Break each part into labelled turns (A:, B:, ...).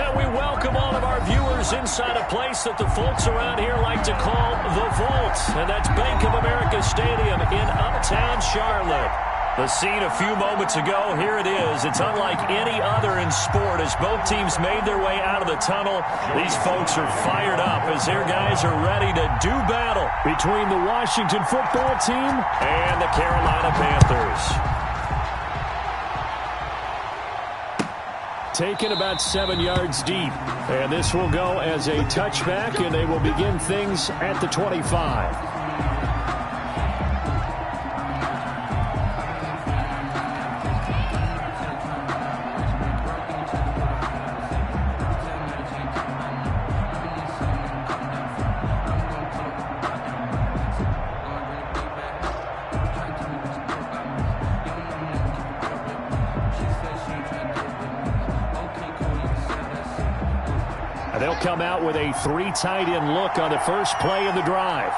A: And we welcome all of our viewers inside a place that the folks around here like to call the Vault. And that's Bank of America Stadium in Uptown Charlotte. The scene a few moments ago, here it is. It's unlike any other in sport. As both teams made their way out of the tunnel, these folks are fired up as their guys are ready to do battle between the Washington football team and the Carolina Panthers. Taken about 7 yards deep. And this will go as a touchback, and they will begin things at the 25. They'll come out with a 3 tight end look on the first play of the drive.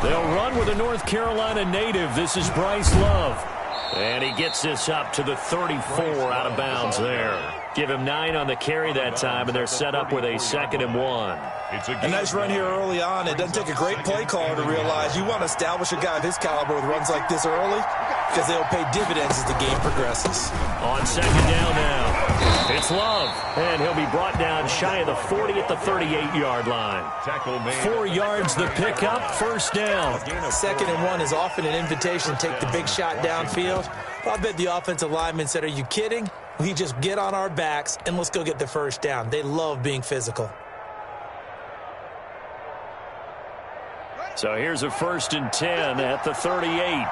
A: They'll run with a North Carolina native. This is Bryce Love. And he gets this up to the 34 out of bounds there. Give him 9 on the carry that time, and they're set up with a 2nd and 1.
B: A nice run here early on. It doesn't take a great play caller to realize you want to establish a guy of his caliber with runs like this early because they'll pay dividends as the game progresses.
A: On 2nd down now, it's Love, and he'll be brought down shy of the 40 at the 38-yard line. 4 yards the pickup, 1st down.
B: 2nd and 1 is often an invitation to take the big shot downfield. I bet the offensive lineman said, are you kidding? We just get on our backs and let's go get the 1st down. They love being physical.
A: So here's a 1st and 10 at the 38.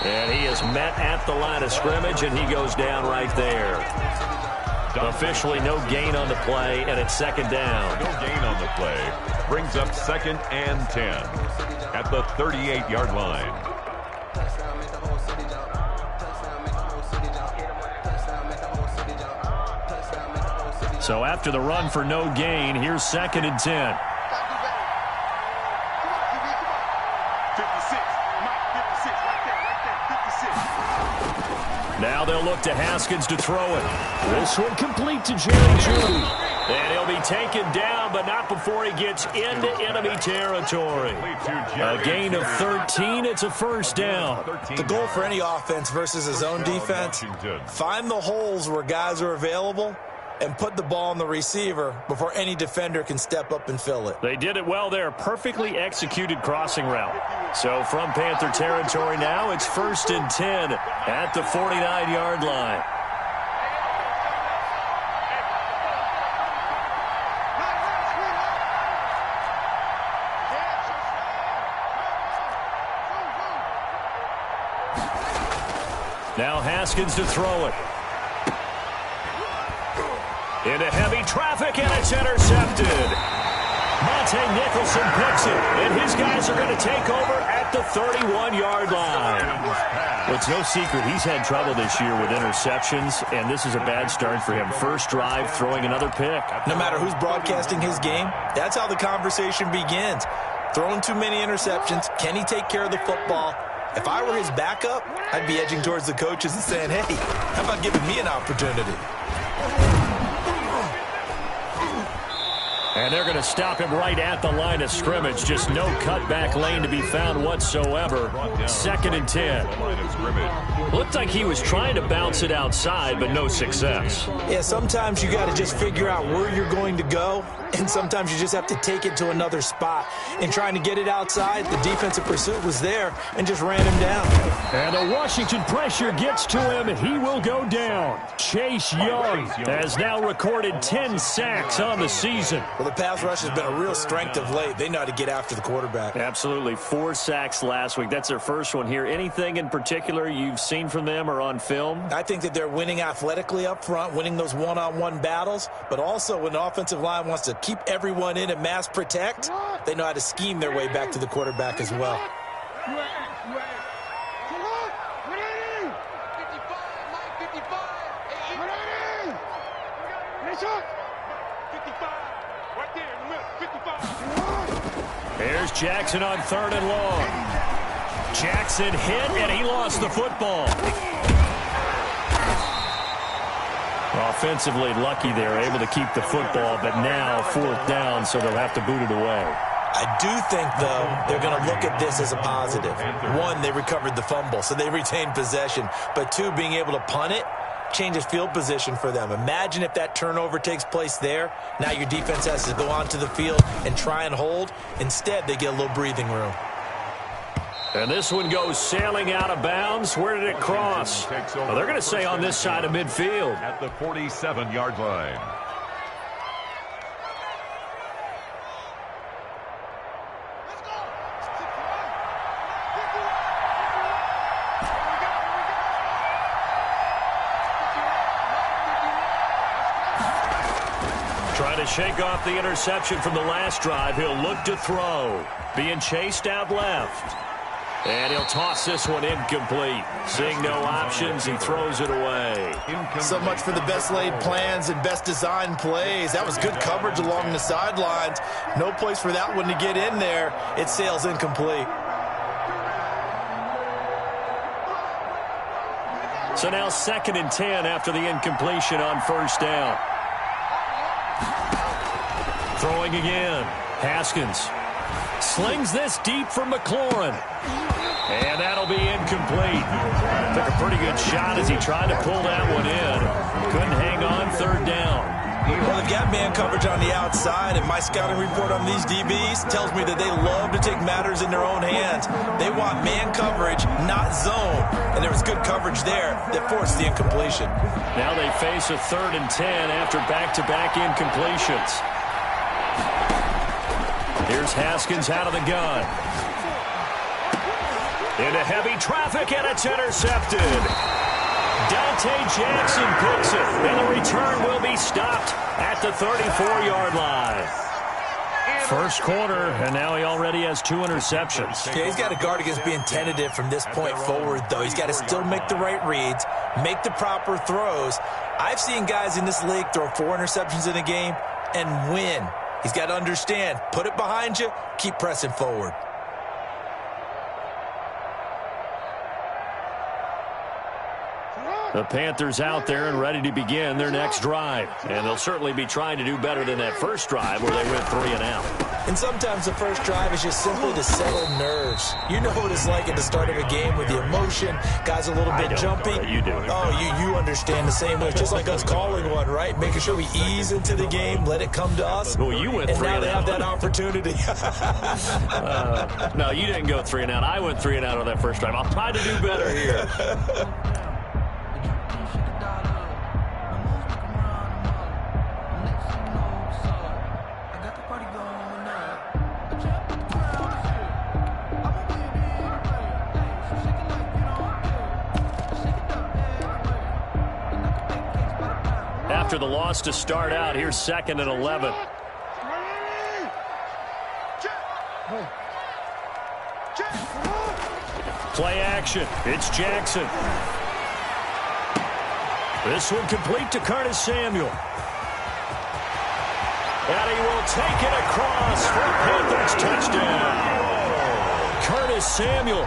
A: And he is met at the line of scrimmage, and he goes down right there. Officially no gain on the play, and it's 2nd down.
C: No gain on the play. Brings up 2nd and 10 at the 38-yard line.
A: So after the run for no gain, here's 2nd and 10. Now they'll look to Haskins to throw it. This one complete to Jerry Jeudy. And he'll be taken down, but not before he gets into enemy territory. A gain of 13. It's a 1st down.
B: The goal for any offense versus his own defense, find the holes where guys are available and put the ball on the receiver before any defender can step up and fill it.
A: They did it well there. Perfectly executed crossing route. So from Panther territory now, it's 1st and 10 at the 49-yard line. Now Haskins to throw it. Into heavy traffic, and it's intercepted. Monte Nicholson picks it, and his guys are going to take over at the 31-yard line. Well, it's no secret he's had trouble this year with interceptions, and this is a bad start for him. First drive, throwing another pick.
B: No matter who's broadcasting his game, that's how the conversation begins. Throwing too many interceptions, can he take care of the football? If I were his backup, I'd be edging towards the coaches and saying, hey, how about giving me an opportunity?
A: And they're going to stop him right at the line of scrimmage. Just no cutback lane to be found whatsoever. 2nd and 10. Looked like he was trying to bounce it outside, but no success.
B: Yeah, sometimes you got to just figure out where you're going to go, and sometimes you just have to take it to another spot. In trying to get it outside, the defensive pursuit was there and just ran him down.
A: And the Washington pressure gets to him. He will go down. Chase Young has now recorded 10 sacks on the season.
B: Well, the pass rush has been a real strength of late. They know how to get after the quarterback.
A: Absolutely. 4 sacks last week. That's their first one here. Anything in particular you've seen from them or on film?
B: I think that they're winning athletically up front, winning those one-on-one battles, but also when the offensive line wants to keep everyone in and mass protect, they know how to scheme their way back to the quarterback as well.
A: Jackson on 3rd and long. Jackson hit, and he lost the football. Offensively lucky they're able to keep the football, but now 4th down, so they'll have to boot it away.
B: I do think, though, they're going to look at this as a positive. 1, they recovered the fumble, so they retained possession. But 2, being able to punt it changes field position for them. Imagine if that turnover takes place there. Now your defense has to go onto the field and try and hold. Instead, they get a little breathing room.
A: And this one goes sailing out of bounds. Where did it cross? Well, they're going to say on this side of midfield.
C: At the 47-yard line.
A: Trying to shake off the interception from the last drive. He'll look to throw. Being chased out left. And he'll toss this one incomplete. Seeing no options, he throws it away.
B: So much for the best laid plans and best designed plays. That was good coverage along the sidelines. No place for that one to get in there. It sails incomplete.
A: So now 2nd and 10 after the incompletion on 1st down. Throwing again. Haskins slings this deep for McLaurin. And that'll be incomplete. Took a pretty good shot as he tried to pull that one in. Couldn't hang on 3rd down.
B: Well, they've got man coverage on the outside, and my scouting report on these DBs tells me that they love to take matters in their own hands. They want man coverage, not zone. And there was good coverage there that forced the incompletion.
A: Now they face a 3rd and 10 after back-to-back incompletions. Here's Haskins out of the gun. Into heavy traffic, and it's intercepted. Dante Jackson picks it, and the return will be stopped at the 34-yard line. First quarter, and now he already has 2 interceptions.
B: Yeah, he's got to guard against being tentative from this point forward, though. He's got to still make the right reads, make the proper throws. I've seen guys in this league throw 4 interceptions in a game and win. He's got to understand, put it behind you, keep pressing forward.
A: The Panthers out there and ready to begin their next drive. And they'll certainly be trying to do better than that first drive where they went 3 and out.
B: And sometimes the first drive is just simply to settle nerves. You know what it's like at the start of a game with the emotion. Guys a little bit jumpy.
A: You do.
B: Oh, you understand the same way. It's just like us calling one, right? Making sure we ease into the game, let it come to us.
A: Well, you went 3 and out.
B: And now they have that opportunity.
A: No, you didn't go 3 and out. I went 3 and out on that first drive. I'll try to do better here. After the loss to start out, here's 2nd and 11. Play action. It's Jackson. This one complete to Curtis Samuel. And he will take it across for a Panthers touchdown. Curtis Samuel,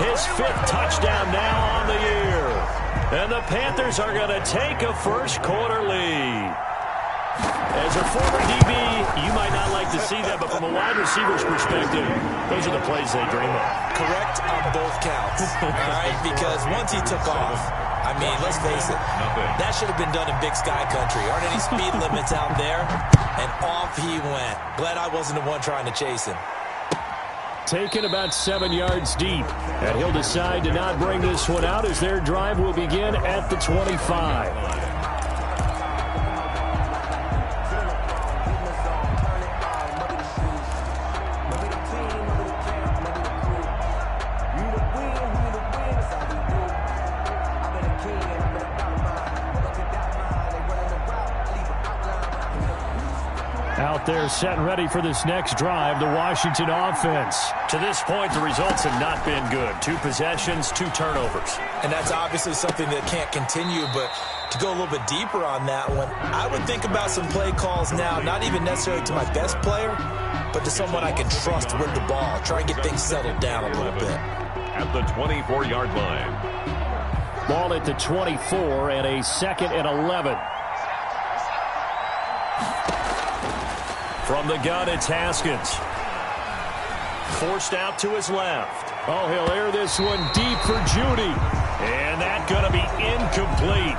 A: his 5th touchdown now on the year. And the Panthers are going to take a first quarter lead. As a former DB, you might not like to see that, but from a wide receiver's perspective, those are the plays they dream of.
B: Correct on both counts. All right, because once he took off, I mean, let's face it, that should have been done in Big Sky Country. Aren't any speed limits out there? And off he went. Glad I wasn't the one trying to chase him.
A: Taken about 7 yards deep. And he'll decide to not bring this one out as their drive will begin at the 25. Out there set and ready for this next drive, the Washington offense. To this point, the results have not been good. 2 possessions, 2 turnovers.
B: And that's obviously something that can't continue, but to go a little bit deeper on that one, I would think about some play calls now, not even necessarily to my best player, but to someone I can trust with the ball. Try and get things settled down a little bit.
C: At the 24-yard line.
A: Ball at the 24 and a 2nd and 11. From the gun, it's Haskins. Forced out to his left. Oh, he'll air this one deep for Judy. And that's going to be incomplete.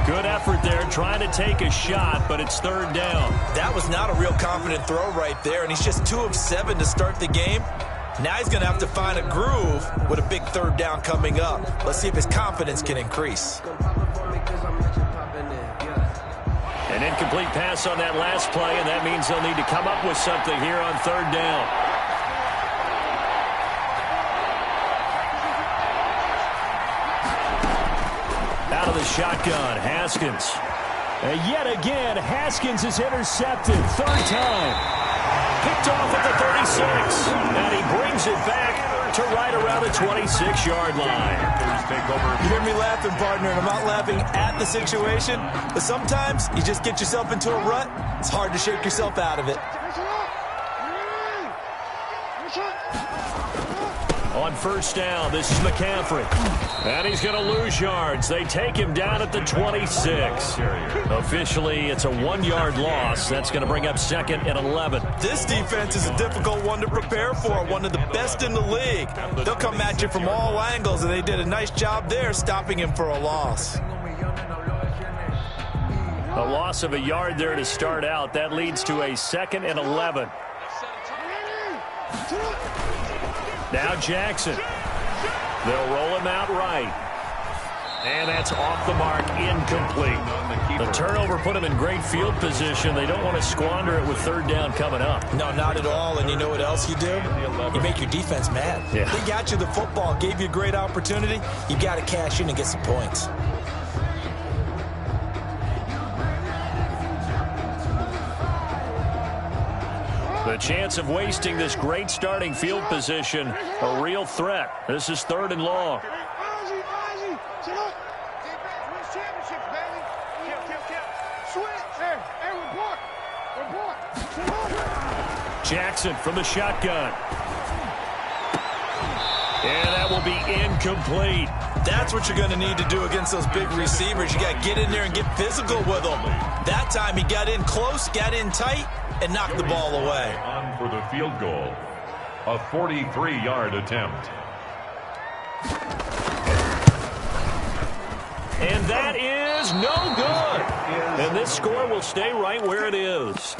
A: Good effort there, trying to take a shot, but it's 3rd down.
B: That was not a real confident throw right there, and he's just 2 of 7 to start the game. Now he's going to have to find a groove with a big 3rd down coming up. Let's see if his confidence can increase.
A: An incomplete pass on that last play, and that means they'll need to come up with something here on 3rd down. Out of the shotgun, Haskins. And yet again, Haskins is intercepted. 3rd time. Picked off at the 36. And he brings it back to right around the 26-yard line.
B: You hear me laughing, partner, and I'm not laughing at the situation, but sometimes you just get yourself into a rut. It's hard to shake yourself out of it.
A: On 1st down, this is McCaffrey. And he's going to lose yards. They take him down at the 26. Officially, it's a 1-yard loss. That's going to bring up 2nd and 11.
B: This defense is a difficult one to prepare for, one of the best in the league. They'll come at you from all angles, and they did a nice job there stopping him for a loss.
A: A loss of a yard there to start out. That leads to a 2nd and 11. Now Jackson. They'll roll him out right. And that's off the mark, incomplete. The turnover put him in great field position. They don't want to squander it with 3rd down coming up.
B: No, not at all. And you know what else you do? You make your defense mad.
A: Yeah.
B: They got you the football, gave you a great opportunity. You got to cash in and get some points.
A: The chance of wasting this great starting field position, a real threat. This is 3rd and long. Jackson from the shotgun. And that will be incomplete.
B: That's what you're going to need to do against those big receivers. You got to get in there and get physical with them. That time he got in close, got in tight, and knocked the ball away.
C: On for the field goal. A 43-yard attempt.
A: And that is no good. And this score will stay right where it is.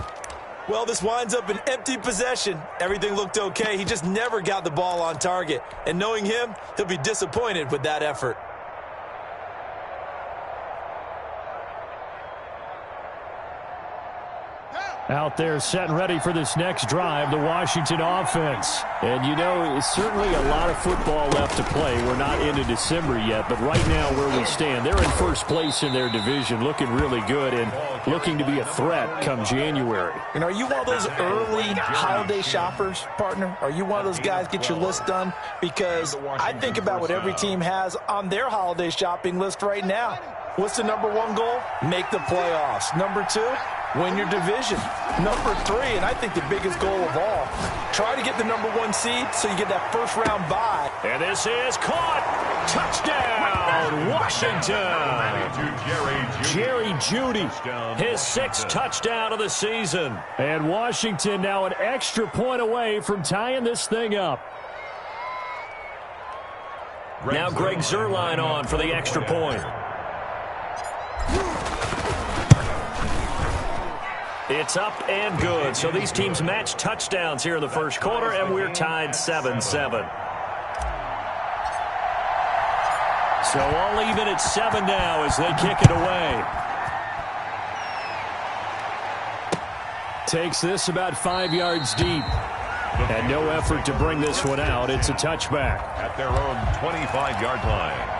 B: Well, this winds up an empty possession. Everything looked okay. He just never got the ball on target. And knowing him, he'll be disappointed with that effort.
A: Out there set and ready for this next drive, the Washington offense. And, you know, it's certainly a lot of football left to play. We're not into December yet, but right now where we stand, they're in 1st place in their division, looking really good and looking to be a threat come January.
B: And are you one of those early holiday shoppers, partner? Are you one of those guys get your list done? Because I think about what every team has on their holiday shopping list right now. What's the #1 goal? Make the playoffs. #2, win your division. #3, and I think the biggest goal of all, try to get the #1 seed so you get that 1st round bye.
A: And this is caught. Touchdown, Washington. Jerry Jeudy, his 6th touchdown of the season. And Washington now an extra point away from tying this thing up. Now Greg Zuerlein on for the extra point. It's up and good. So these teams match touchdowns here in the 1st quarter, and we're tied 7-7. So all even at 7 now as they kick it away. Takes this about 5 yards deep. And no effort to bring this one out. It's a touchback.
C: At their own 25-yard line.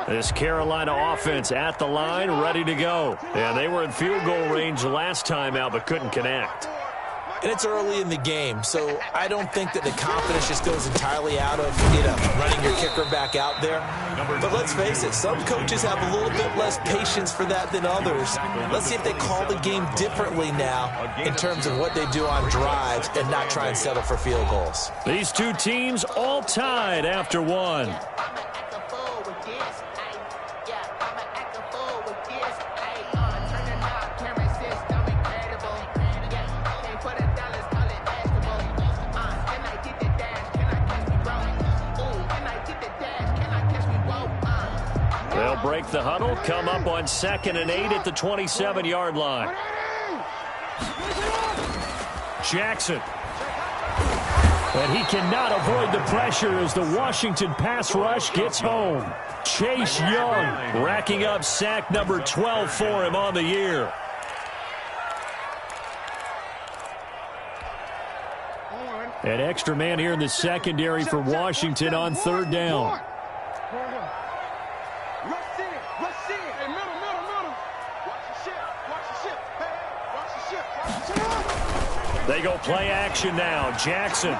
A: This Carolina offense at the line, ready to go. Yeah, they were in field goal range last time out, but couldn't connect.
B: And it's early in the game, so I don't think that the confidence just goes entirely out of, running your kicker back out there. But let's face it, some coaches have a little bit less patience for that than others. Let's see if they call the game differently now in terms of what they do on drives and not try and settle for field goals.
A: These two teams all tied after one. They'll break the huddle, come up on 2nd and 8 at the 27-yard line. Jackson. And he cannot avoid the pressure as the Washington pass rush gets home. Chase Young racking up sack number 12 for him on the year. An extra man here in the secondary for Washington on 3rd down. They go play action now. Jackson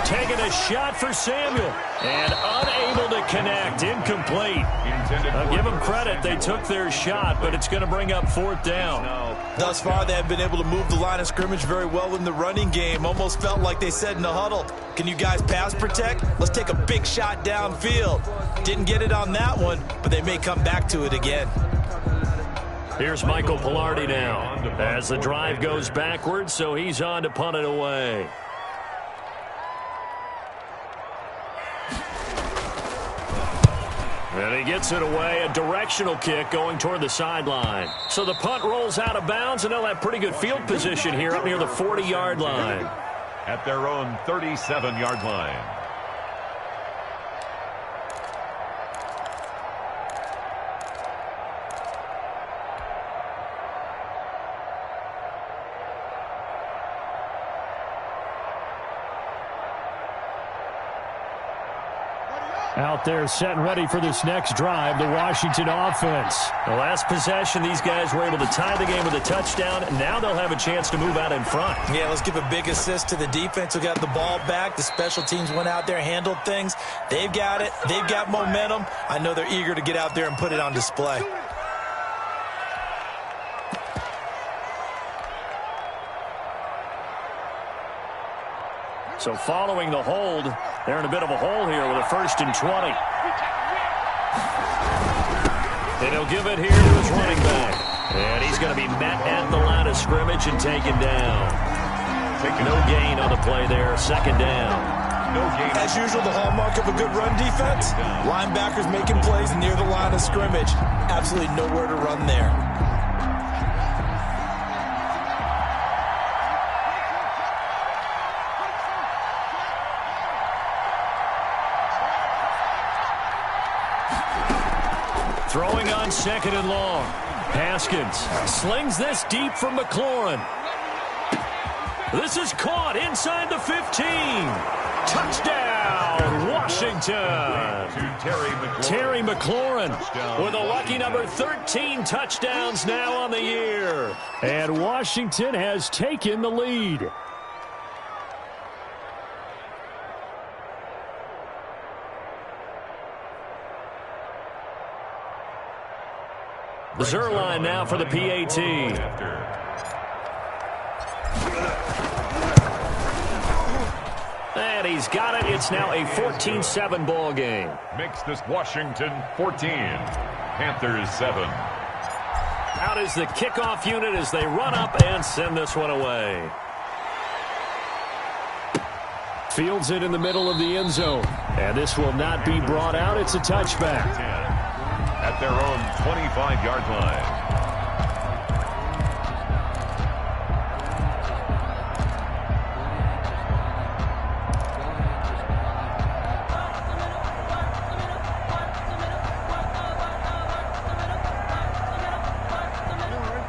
A: taking a shot for Samuel and unable to connect. Incomplete. I'll give them credit. They took their shot, but it's going to bring up 4th down.
B: Thus far, they have been able to move the line of scrimmage very well in the running game. Almost felt like they said in the huddle, can you guys pass protect? Let's take a big shot downfield. Didn't get it on that one, but they may come back to it again.
A: Here's Michael Pilardi now as the drive goes backwards, so he's on to punt it away. And he gets it away, a directional kick going toward the sideline. So the punt rolls out of bounds, and they'll have pretty good field position here up near the 40-yard line.
C: At their own 37-yard line.
A: Out there set and ready for this next drive, the Washington offense. The last possession, these guys were able to tie the game with a touchdown, and now they'll have a chance to move out in front.
B: Yeah, let's give a big assist to the defense who got the ball back. The special teams went out there, handled things. They've got it. They've got momentum. I know they're eager to get out there and put it on display.
A: So following the hold, they're in a bit of a hole here with a 1st and 20. And he'll give it here to his running back. And he's going to be met at the line of scrimmage and taken down. No gain on the play there, 2nd down.
B: As usual, the hallmark of a good run defense, linebackers making plays near the line of scrimmage. Absolutely nowhere to run there.
A: Throwing on 2nd and long. Haskins slings this deep from McLaurin. This is caught inside the 15. Touchdown, Washington. Terry McLaurin with a lucky number 13 touchdowns now on the year. And Washington has taken the lead. The Zerline now for the PAT. And he's got it. It's now a 14-7 ball game.
C: Makes this Washington 14. Panthers 7.
A: Out is the kickoff unit as they run up and send this one away. Fields it in the middle of the end zone. And this will not be brought out. It's a touchback.
C: At their own 25-yard line.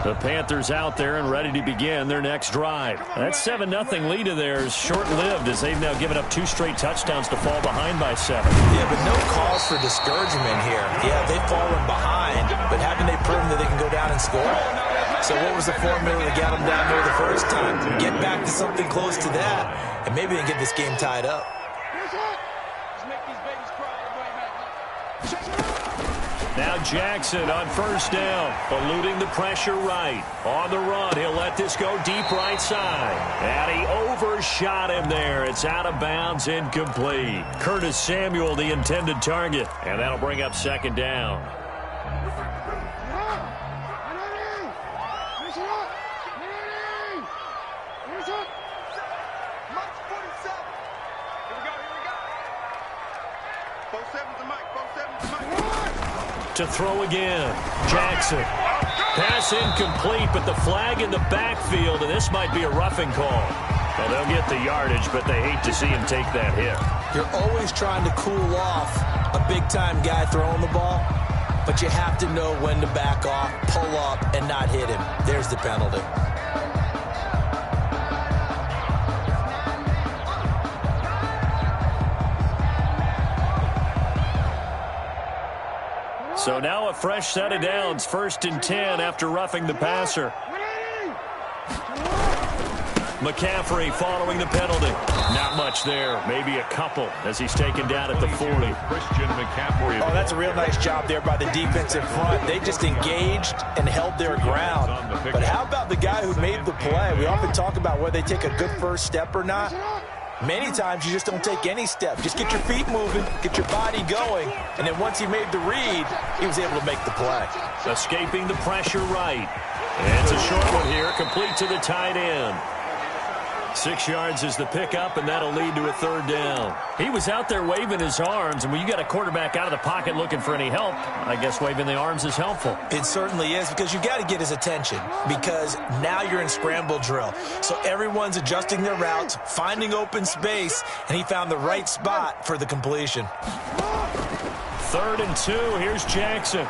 A: The Panthers out there and ready to begin their next drive. That 7-0 lead of theirs short-lived as they've now given up 2 straight touchdowns to fall behind by 7.
B: Yeah, but no cause for discouragement here. Yeah, they've fallen behind, but haven't they proven that they can go down and score? So what was the formula that got them down there the first time? Get back to something close to that, and maybe they get this game tied up.
A: Now Jackson on first down, eluding the pressure right. On the run, he'll let this go deep right side. And he overshot him there. It's out of bounds, incomplete. Curtis Samuel, the intended target. And that'll bring up second down. To throw again. Jackson. Pass incomplete, but the flag in the backfield, and this might be a roughing call. Well, they'll get the yardage, but they hate to see him take that hit.
B: You're always trying to cool off a big-time guy throwing the ball, but you have to know when to back off, pull up, and not hit him. There's the penalty.
A: So now a fresh set of downs, 1st and 10 after roughing the passer. McCaffrey following the penalty. Not much there, maybe a couple as he's taken down at the 40.
C: Christian McCaffrey.
B: Oh, that's a real nice job there by the defensive front. They just engaged and held their ground. But how about the guy who made the play? We often talk about whether they take a good first step or not. Many times you just don't take any step. Just get your feet moving, get your body going, and then once he made the read, he was able to make the play.
A: Escaping the pressure right. And it's a short one here, complete to the tight end. 6 yards is the pickup, and that'll lead to a 3rd down. He was out there waving his arms, and when you got a quarterback out of the pocket looking for any help, I guess waving the arms is helpful.
B: It certainly is, because you got to get his attention, because now you're in scramble drill. So everyone's adjusting their routes, finding open space, and he found the right spot for the completion.
A: 3rd and 2, here's Jackson.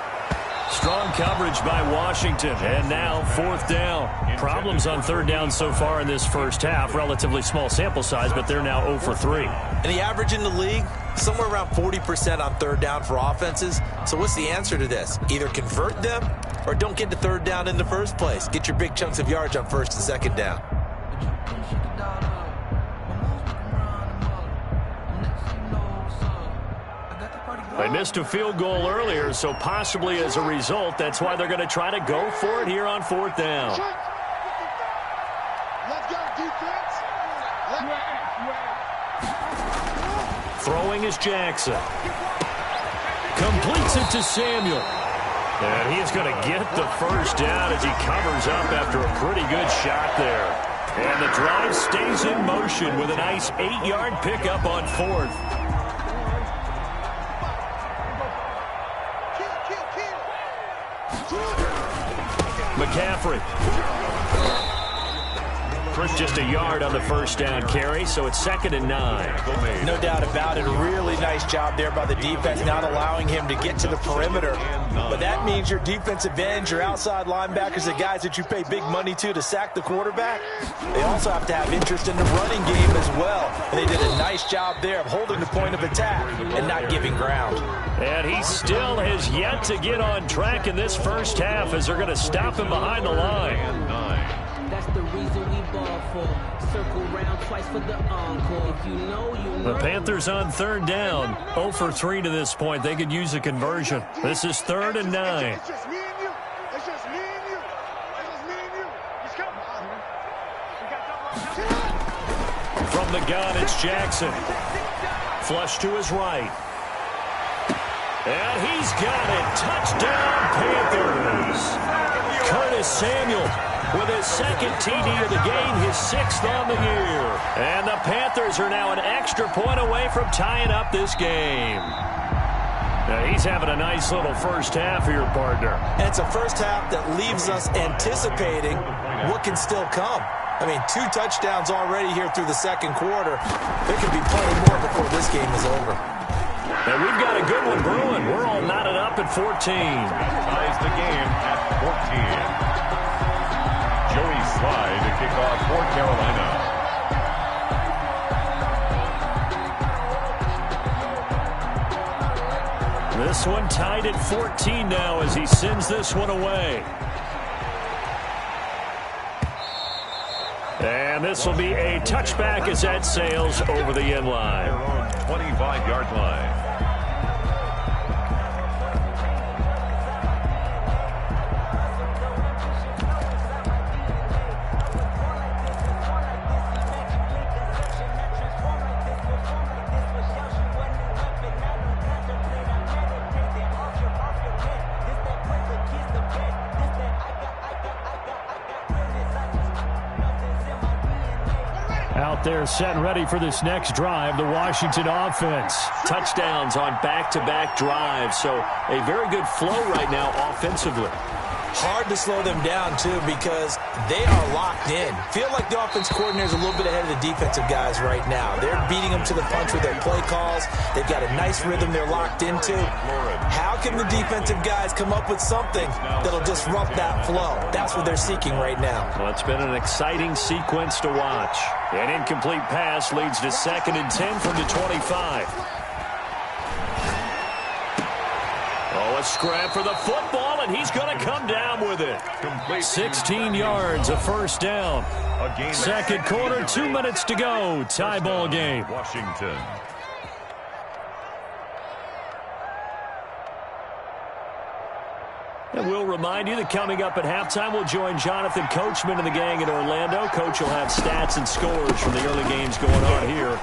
A: Strong coverage by Washington, and now 4th down. Problems on 3rd down so far in this first half. Relatively small sample size, but they're now 0 for 3.
B: And the average in the league, somewhere around 40% on 3rd down for offenses. So what's the answer to this? Either convert them or don't get to 3rd down in the first place. Get your big chunks of yards on 1st and 2nd down.
A: They missed a field goal earlier, so possibly as a result, that's why they're going to try to go for it here on 4th down. Throwing is Jackson. Completes it to Samuel. And he is going to get the 1st down as he covers up after a pretty good shot there. And the drive stays in motion with a nice 8-yard pickup on 4th. McCaffrey. Just a yard on the 1st down carry, so it's 2nd and 9.
B: No doubt about it. Really nice job there by the defense, not allowing him to get to the perimeter. But that means your defensive ends, your outside linebackers, the guys that you pay big money to sack the quarterback, they also have to have interest in the running game as well. And they did a nice job there of holding the point of attack and not giving ground.
A: And he still has yet to get on track in this first half as they're going to stop him behind the line.
D: That's the reason we ball for. Circle round twice for the encore. If you know, you know.
A: The Panthers on 3rd down. 0 for 3 to this point. They could use a conversion. This is 3rd and 9.
E: It's just me and you. It's just me and you. It's just me and you. Just come on.
A: From the gun, it's Jackson. Flush to his right. And he's got it. Touchdown, Panthers. Curtis Samuel with his 2nd TD of the game, his 6th on the year. And the Panthers are now an extra point away from tying up this game. Now he's having a nice little first half here, partner.
B: And it's a first half that leaves us anticipating what can still come. I mean, 2 touchdowns already here through the 2nd quarter. There could be plenty more before this game is over.
A: And we've got a good one brewing. We're all knotted up at 14.
C: Ties the game at 14. kickoff for Carolina.
A: This one tied at 14 now as he sends this one away. And this will be a touchback as that sails over the end line.
C: Their own 25-yard line.
A: Out there set and ready for this next drive, the Washington offense. Touchdowns on back-to-back drives, so a very good flow right now offensively.
B: Hard to slow them down, too, because they are locked in. Feel like the offense coordinator is a little bit ahead of the defensive guys right now. They're beating them to the punch with their play calls. They've got a nice rhythm they're locked into. How can the defensive guys come up with something that'll disrupt that flow? That's what they're seeking right now.
A: Well, it's been an exciting sequence to watch. An incomplete pass leads to 2nd and 10 from the 25. Oh, a scrap for the football, and he's going to come down with it. 16 yards, a first down. Second quarter, 2 minutes to go. Tie ball game.
C: Washington.
A: And we'll remind you that coming up at halftime, we'll join Jonathan Coachman and the gang in Orlando. Coach will have stats and scores from the early games going on here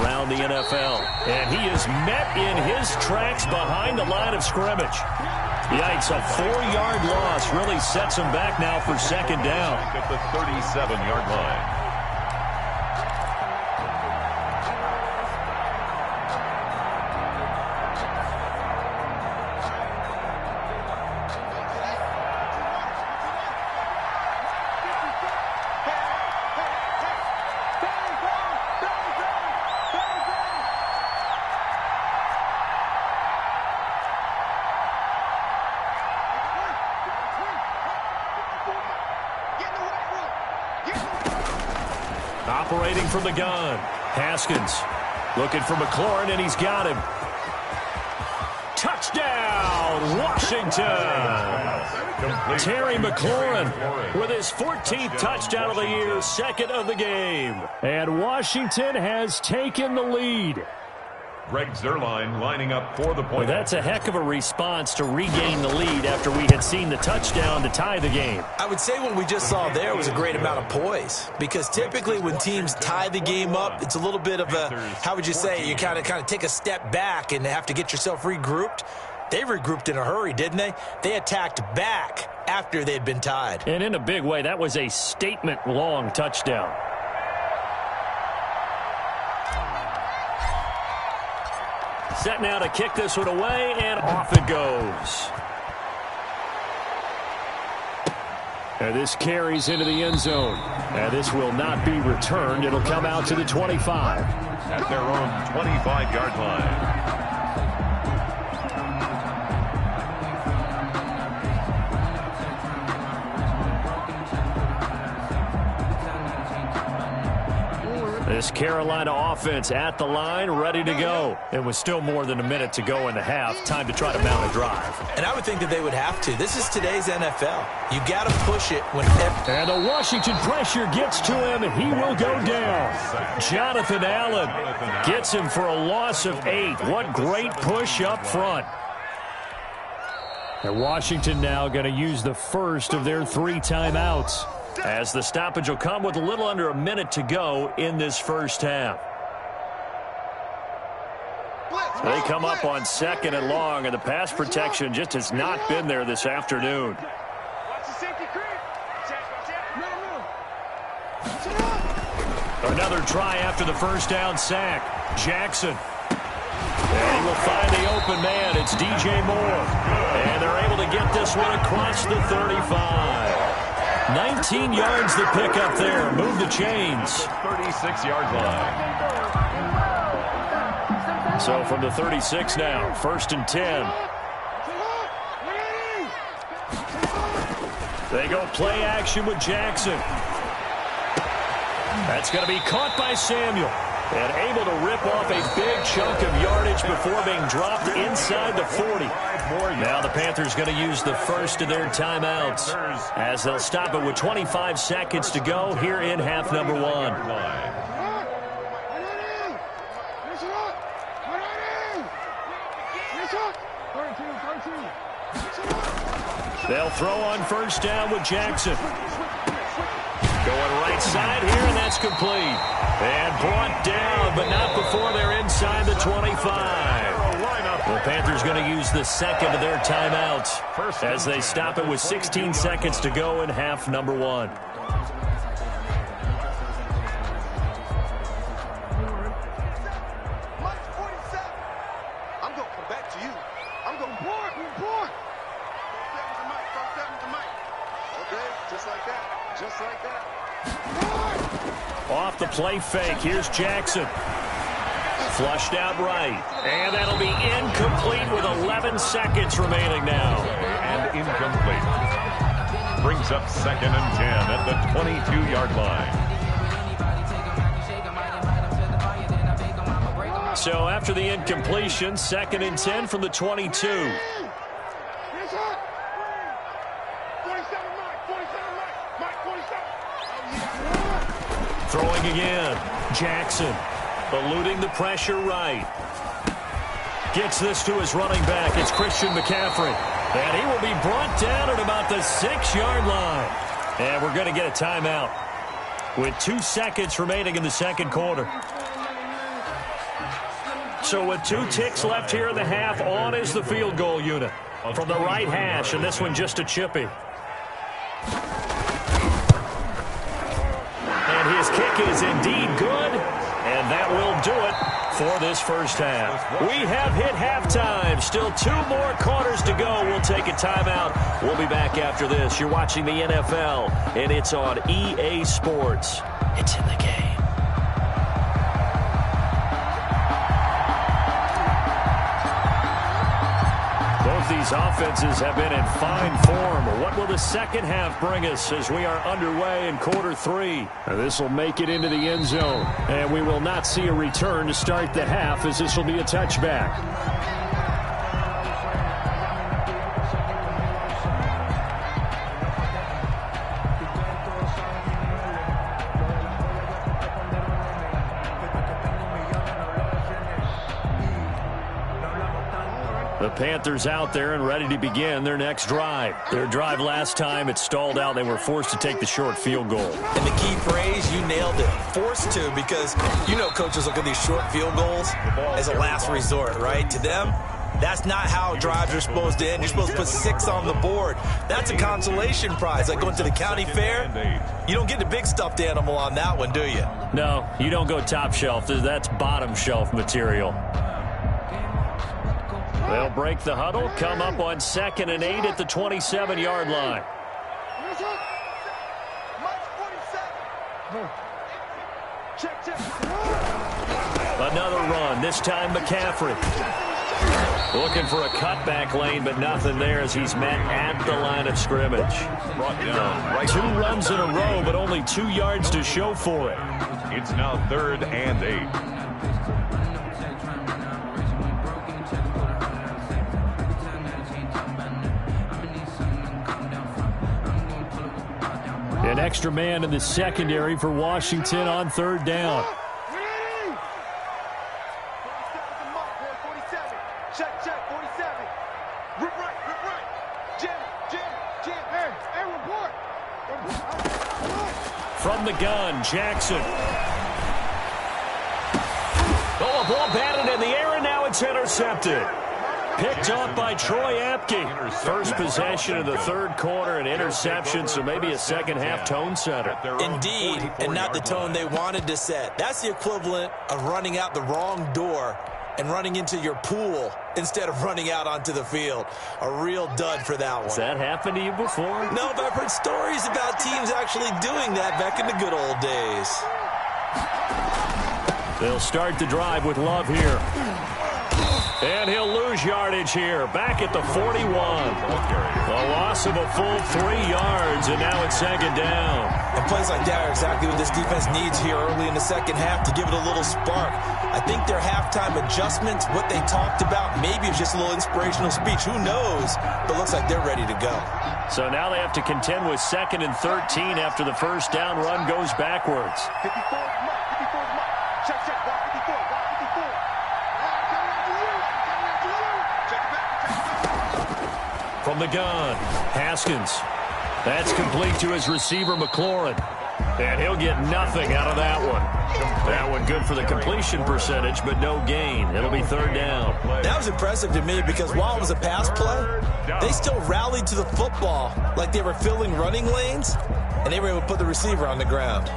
A: around the NFL. And he is met in his tracks behind the line of scrimmage. Yikes, a 4-yard loss really sets him back now for second down.
C: At the 37-yard line.
A: Operating from the gun. Haskins looking for McLaurin, and he's got him. Touchdown, Washington! Terry McLaurin with his 14th touchdown of the year, 2nd of the game. And Washington has taken the lead.
C: Greg Zuerlein lining up for the point.
A: Well, that's a heck of a response to regain the lead after we had seen the touchdown to tie the game.
B: I would say what we just saw there was a great amount of poise, because typically when teams tie the game up, it's a little bit of a, how would you say, you kind of take a step back and have to get yourself regrouped. They regrouped in a hurry, didn't they? They attacked back after they had been tied.
A: And in a big way, that was a statement-long touchdown. Set now to kick this one away, and off it goes. And this carries into the end zone. And this will not be returned. It'll come out to the 25.
C: At their own 25-yard line.
A: This Carolina offense at the line, ready to go. It was still more than a minute to go in the half. Time to try to mount a drive.
B: And I would think that they would have to. This is today's NFL. You got to push it when.
A: And the Washington pressure gets to him, and he will go down. Jonathan Allen gets him for a loss of 8. What great push up front. And Washington now going to use the first of their 3 timeouts, as the stoppage will come with a little under a minute to go in this first half. They come up on 2nd and long, and the pass protection just has not been there this afternoon. Another try after the first down sack. Jackson. And he will find the open man. It's DJ Moore. And they're able to get this one across the 35. 19 yards the pick up there. Move the chains.
C: 36-yard line.
A: So from the 36 now, 1st and 10. They go play action with Jackson. That's going to be caught by Samuel. And able to rip off a big chunk of yardage before being dropped inside the 40. Now the Panthers going to use the first of their timeouts as they'll stop it with 25 seconds to go here in half number 1. They'll throw on first down with Jackson. Going right side here, and that's complete. And brought down, but not before they're inside the 25. The Panthers going to use the second of their timeouts as they stop it with 16 seconds to go in half number 1.
E: I'm going to come back to you. I'm going to board. Okay, just like that. Just like that.
A: Off the play fake, here's Jackson. Flushed out right. And that'll be incomplete with 11 seconds remaining now.
C: And incomplete. Brings up 2nd and 10 at the 22-yard line.
A: So after the incompletion, 2nd and 10 from the 22. Throwing again. Jackson eluding the pressure right. Gets this to his running back. It's Christian McCaffrey. And he will be brought down at about the 6-yard line. And we're going to get a timeout with 2 seconds remaining in the second quarter. So with 2 ticks left here in the half, on is the field goal unit from the right hash, and this one just a chippy. And his kick is indeed good, and that will do it for this first half. We have hit halftime. Still 2 more quarters to go. We'll take a timeout. We'll be back after this. You're watching the NFL, and it's on EA Sports. It's in the game. These offenses have been in fine form. What will the second half bring us as we are underway in quarter 3? This will make it into the end zone, and we will not see a return to start the half as this will be a touchback. The Panthers out there and ready to begin their next drive. Their drive last time, it stalled out. They were forced to take the short field goal.
B: And the key phrase, you nailed it. Forced to, because you know coaches look at these short field goals as a last resort, right? To them, that's not how drives are supposed to end. You're supposed to put 6 on the board. That's a consolation prize. Like going to the county fair, you don't get the big stuffed animal on that one, do you?
A: No, you don't go top shelf. That's bottom shelf material. They'll break the huddle, come up on 2nd and 8 at the 27-yard line. Another run, this time McCaffrey. Looking for a cutback lane, but nothing there as he's met at the line of scrimmage.
C: Brought down right
A: 2 runs in a row, but only 2 yards to show for it.
C: It's now 3rd and 8.
A: An extra man in the secondary for Washington on 3rd down. From the gun, Jackson. Oh, a ball batted in the air, and now it's intercepted. Picked up by Troy Apke. First possession of the 3rd quarter, an interception, so maybe a second half tone setter.
B: Indeed, and not the tone they wanted to set. That's the equivalent of running out the wrong door and running into your pool instead of running out onto the field. A real dud for that one.
A: Has that happened to you before?
B: No, but I've heard stories about teams actually doing that back in the good old days.
A: They'll start the drive with Love here. And he'll lose yardage here. Back at the 41. A loss of a full 3 yards, and now it's second down.
B: And plays like that are exactly what this defense needs here early in the second half to give it a little spark. I think their halftime adjustments, what they talked about, maybe it's just a little inspirational speech. Who knows? But looks like they're ready to go.
A: So now they have to contend with 2nd and 13 after the first down run goes backwards.
E: 54, check, block 54, block 54.
A: From the gun, Haskins. That's complete to his receiver, McLaurin. And he'll get nothing out of that one. That one good for the completion percentage, but no gain. It'll be third down.
B: That was impressive to me because while it was a pass play, they still rallied to the football like they were filling running lanes, and they were able to put the receiver on the ground.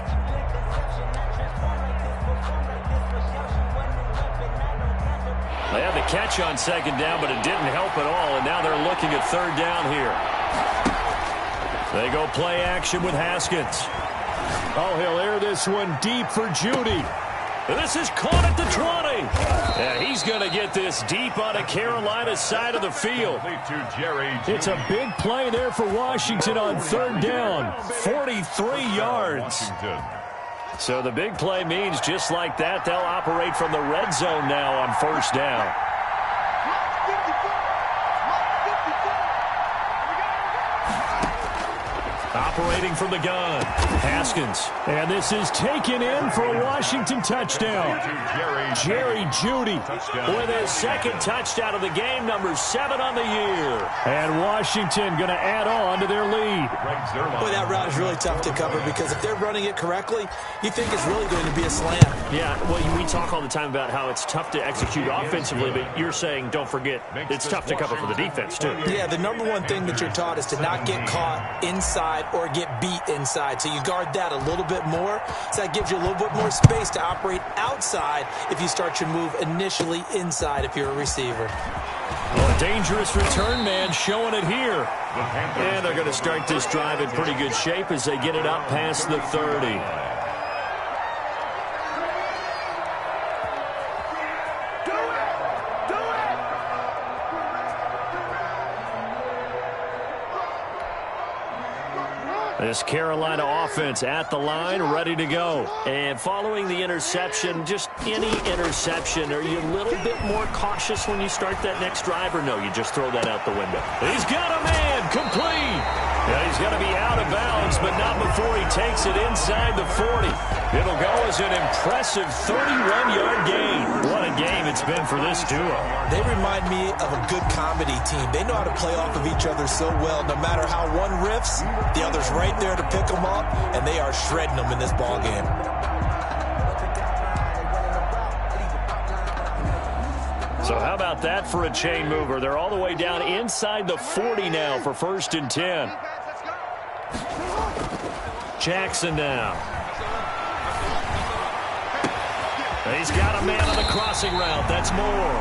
A: They had the catch on second down, but it didn't help at all, and now they're looking at third down here. They go play action with Haskins. Oh, he'll air this one deep for Judy. This is caught at the 20. Yeah, he's going to get this deep on the Carolina side of the field. It's a big play there for Washington on third down. 43 yards. So the big play means just like that, they'll operate from the red zone now on first down. Operating from the gun, Haskins. And this is taken in for a Washington touchdown. Jerry Jeudy with his second touchdown of the game, number 7 on the year. And Washington going to add on to their lead.
B: Boy, that route is really tough to cover because if they're running it correctly, you think it's really going to be a slam.
A: Yeah, well, we talk all the time about how it's tough to execute offensively, but you're saying, don't forget, it's tough to cover for the defense, too.
B: Yeah, the number one thing that you're taught is to not get caught inside or get beat inside. So you guard that a little bit more. So that gives you a little bit more space to operate outside if you start your move initially inside if you're a receiver.
A: Well, a dangerous return man showing it here. And they're going to start this drive in pretty good shape as they get it up past the 30. This Carolina offense at the line, ready to go. And following the interception, just any interception, are you a little bit more cautious when you start that next drive, or no, you just throw that out the window? He's got a man, complete. Yeah, he's going to be out of bounds, but not before he takes it inside the 40. It'll go as an impressive 31-yard gain. What a game it's been for this duo.
B: They remind me of a good comedy team. They know how to play off of each other so well. No matter how one riffs, the other's right there to pick them up, and they are shredding them in this ball game.
A: So how about that for a chain mover? They're all the way down inside the 40 now for 1st and 10. Jackson now. He's got a man on the crossing route. That's Moore.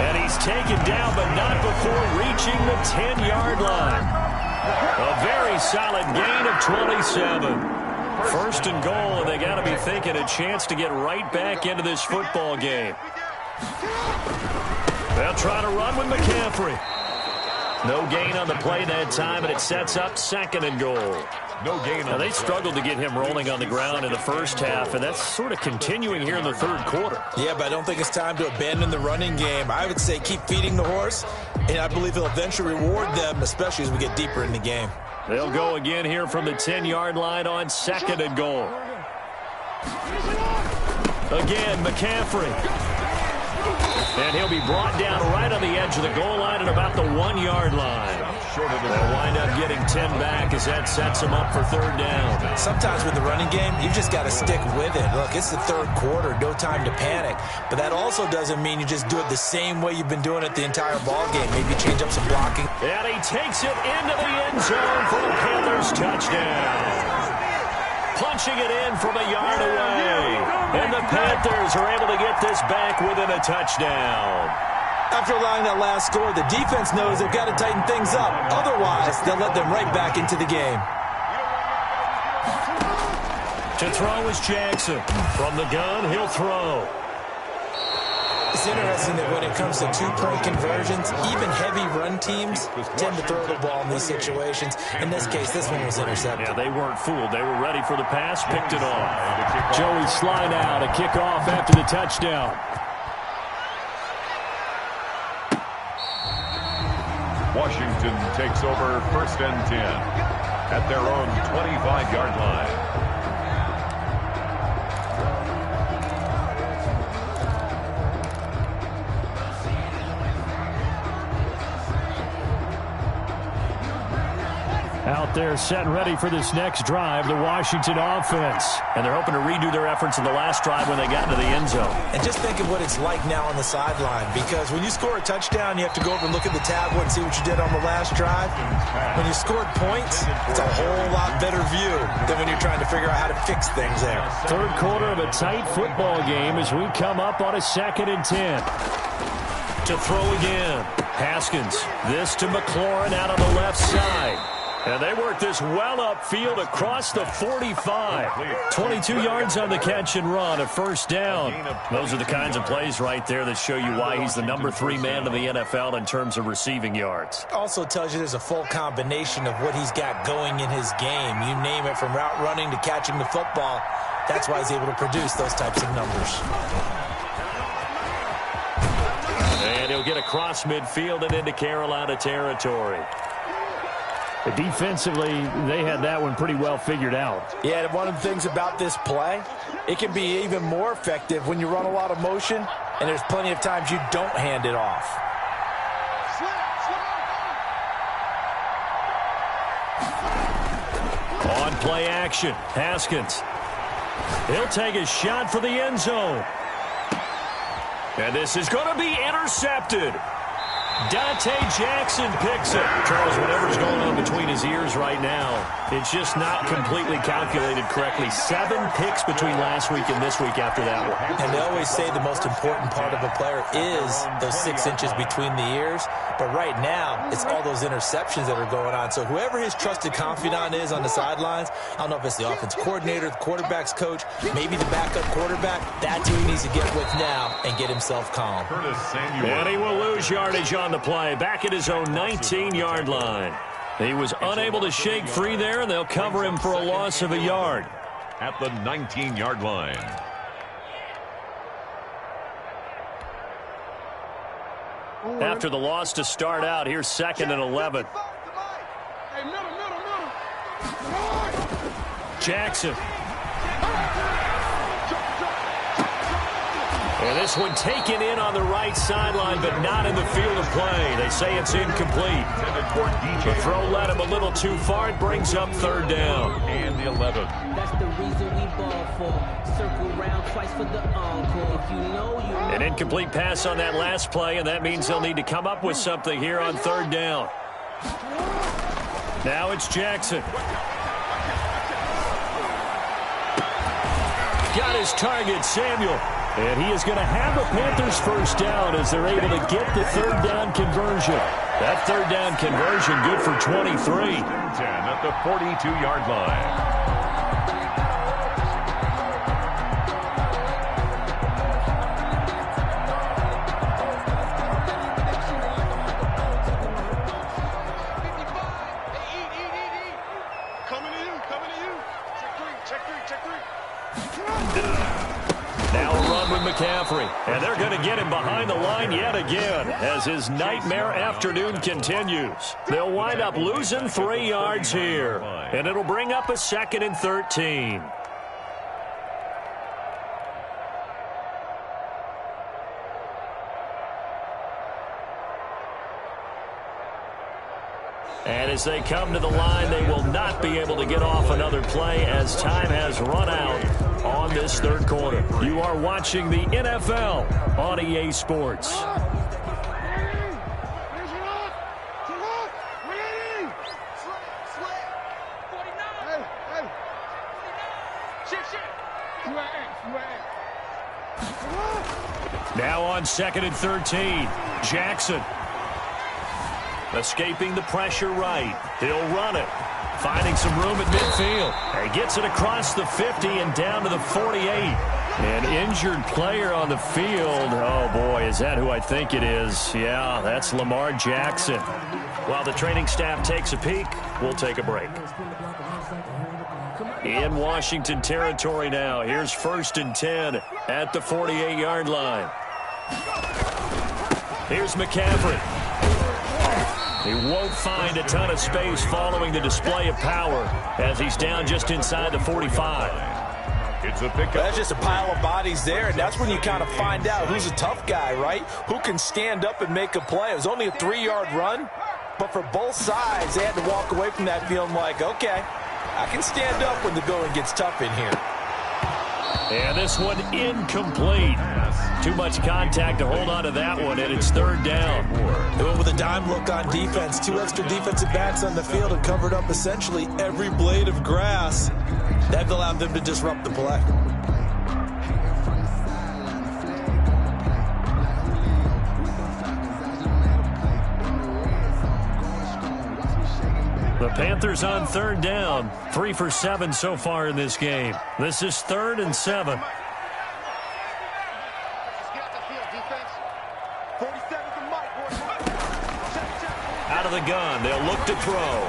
A: And he's taken down, but not before reaching the 10-yard line. A very solid gain of 27. 1st and goal, and they got to be thinking a chance to get right back into this football game. They'll try to run with McCaffrey. No gain on the play that time, and it sets up 2nd and goal.
C: No gain.
A: Now, they struggled to get him rolling on the ground in the first half, and that's sort of continuing here in the third quarter.
B: Yeah, but I don't think it's time to abandon the running game. I would say keep feeding the horse, and I believe he'll eventually reward them, especially as we get deeper in the game.
A: They'll go again here from the 10-yard line on 2nd and goal. Again, McCaffrey. And he'll be brought down right on the edge of the goal line at about the 1-yard line. They'll wind up getting 10 back as that sets them up for third down.
B: Sometimes with the running game, you just got to stick with it. Look, it's the third quarter, no time to panic. But that also doesn't mean you just do it the same way you've been doing it the entire ball game. Maybe change up some blocking.
A: And he takes it into the end zone for a Panthers touchdown. Punching it in from a yard away. And the Panthers are able to get this back within a touchdown.
B: After allowing that last score, the defense knows they've got to tighten things up. Otherwise, they'll let them right back into the game.
A: To throw is Jackson. From the gun, he'll throw.
B: It's interesting that when it comes to two-point conversions, even heavy run teams tend to throw the ball in these situations. In this case, this one was intercepted.
A: Yeah, they weren't fooled. They were ready for the pass, picked it off. Joey Sly now to kick off after the touchdown.
C: Washington takes over 1st and 10 at their own 25-yard line.
A: Out there set and ready for this next drive, the Washington offense. And they're hoping to redo their efforts in the last drive when they got into the end zone.
B: And just think of what it's like now on the sideline, because when you score a touchdown, you have to go over and look at the tablet and see what you did on the last drive. When you scored points, it's a whole lot better view than when you're trying to figure out how to fix things there.
A: Third quarter of a tight football game as we come up on a 2nd and 10. To throw again. Haskins. This to McLaurin out on the left side. And they work this well upfield across the 45. 22 yards on the catch and run, a first down. Those are the kinds of plays right there that show you why he's the number 3 man in the NFL in terms of receiving yards.
B: Also tells you there's a full combination of what he's got going in his game. You name it, from route running to catching the football. That's why he's able to produce those types of numbers.
A: And he'll get across midfield and into Carolina territory. Defensively, they had that one pretty well figured out.
F: Yeah, one of the things about this play, it can be even more effective when you run a lot of motion, and there's plenty of times you don't hand it off.
A: On play action, Haskins. He'll take a shot for the end zone. And this is going to be intercepted. Dante Jackson picks it. Charles, whatever's going on between his ears right now, it's just not completely calculated correctly. 7 picks between last week and this week after that one.
B: And they always say the most important part of a player is those 6 inches between the ears. But right now, it's all those interceptions that are going on. So whoever his trusted confidant is on the sidelines, I don't know if it's the offense coordinator, the quarterback's coach, maybe the backup quarterback, that's who he needs to get with now and get himself calm.
A: And he will lose yardage on the play, back at his own 19-yard line. He was unable to shake free there, and they'll cover him for a loss of a yard.
C: At the 19-yard line.
A: After the loss to start out, here's 2nd and 11. Jackson. And this one taken in on the right sideline, but not in the field of play. They say it's incomplete. The throw led him a little too far. It brings up 3rd down.
C: And the 11.
D: That's the reason we ball for. Circle round twice for the encore. If you know, you know.
A: An incomplete pass on that last play, and that means they'll need to come up with something here on 3rd down. Now it's Jackson. Got his target, Samuel. And he is going to have a Panthers first down as they're able to get the 3rd down conversion. That 3rd down conversion good for 23.
C: 10 at the 42-yard line.
A: McCaffrey, and they're going to get him behind the line yet again as his nightmare afternoon continues. They'll wind up losing 3 yards here, and it'll bring up a 2nd and 13. And as they come to the line, they will not be able to get off another play as time has run out on this 3rd quarter. You are watching the NFL on EA Sports. Now on 2nd and 13, Jackson. Escaping the pressure right. He'll run it. Finding some room at midfield. He gets it across the 50 and down to the 48. An injured player on the field. Oh, boy, is that who I think it is? Yeah, that's Lamar Jackson. While the training staff takes a peek, we'll take a break. In Washington territory now. Here's 1st and 10 at the 48-yard line. Here's McCaffrey. He won't find a ton of space following the display of power as he's down just inside the 45.
C: It's a pickup.
F: That's just a pile of bodies there, and that's when you kind of find out who's a tough guy, right? Who can stand up and make a play. It was only a 3-yard run, but for both sides, they had to walk away from that feeling like, okay, I can stand up when the going gets tough in here.
A: And this one incomplete. Too much contact to hold on to that one, and it's 3rd down.
B: They went with a dime look on defense. 2 extra defensive backs on the field and covered up essentially every blade of grass. That allowed them to disrupt the play.
A: The Panthers on 3rd down. 3 for 7 so far in this game. This is 3rd and 7. Out of the gun, they'll look to throw.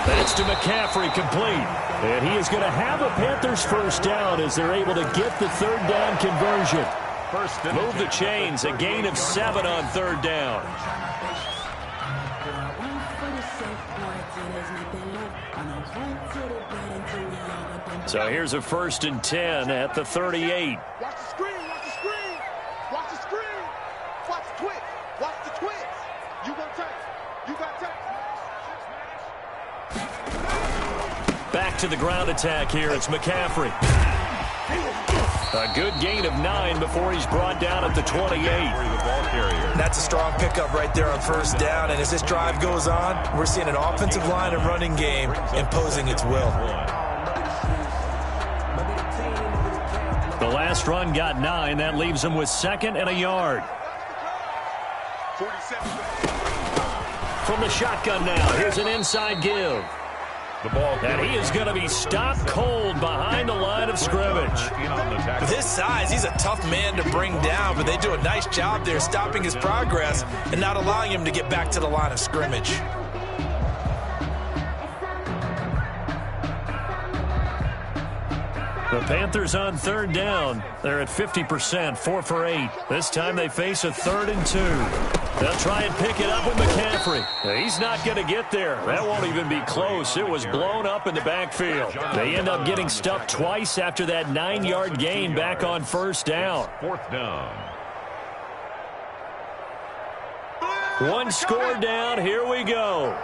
A: That's to McCaffrey, complete. And he is going to have a Panthers 1st down as they're able to get the 3rd down conversion. Move the chains, a gain of 7 on 3rd down. So here's a 1st and 10 at the 38.
E: Watch the screen, watch the screen. Watch the screen. Watch the twitch. Watch the twitch. You got touch. You got touch.
A: Back to the ground attack here. It's McCaffrey. A good gain of 9 before he's brought down at the 28.
B: That's a strong pickup right there on 1st down. And as this drive goes on, we're seeing an offensive line and running game imposing its will.
A: The last run got 9. That leaves him with 2nd and a yard. From the shotgun now, here's an inside give. And he is going to be stopped cold behind the line of scrimmage.
B: With his size, he's a tough man to bring down, but they do a nice job there stopping his progress and not allowing him to get back to the line of scrimmage.
A: The Panthers on 3rd down. They're at 50%, 4 for 8. This time they face a 3rd and 2. They'll try and pick it up with McCaffrey. He's not going to get there. That won't even be close. It was blown up in the backfield. They end up getting stuffed twice after that 9-yard gain back on 1st down.
C: 4th down.
A: One score down. Here we go.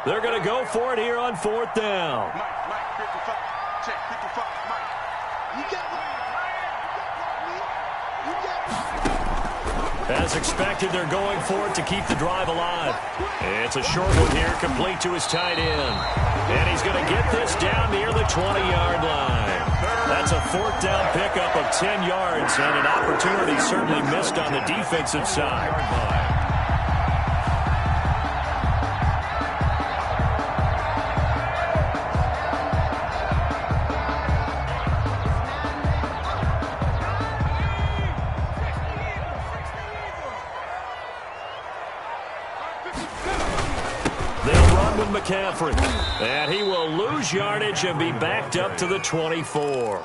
A: They're going to go for it here on 4th down.
E: Mike, 55. Check 55. Mike. You got it. You got it.
A: As expected, they're going for it to keep the drive alive. It's a short one here, complete to his tight end. And he's going to get this down near the 20-yard line. That's a 4th down pickup of 10 yards and an opportunity certainly missed on the defensive side. McCaffrey, and he will lose yardage and be backed up to the 24.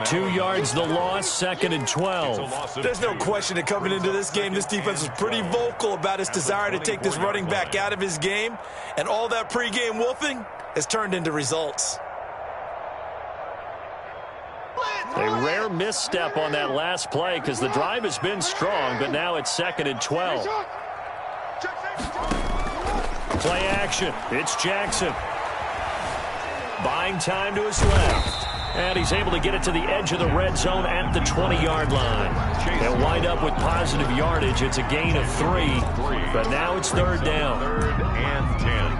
A: 2 yards the loss, 2nd and 12.
B: There's no question that coming into this game, this defense was pretty vocal about its desire to take this running back out of his game, and all that pregame wolfing has turned into results.
A: A rare misstep on that last play because the drive has been strong, but now it's 2nd and 12. Play action. It's Jackson. Buying time to his left. And he's able to get it to the edge of the red zone at the 20-yard line. They'll wind up with positive yardage. It's a gain of 3. But now it's 3rd down.
C: 3rd and 10.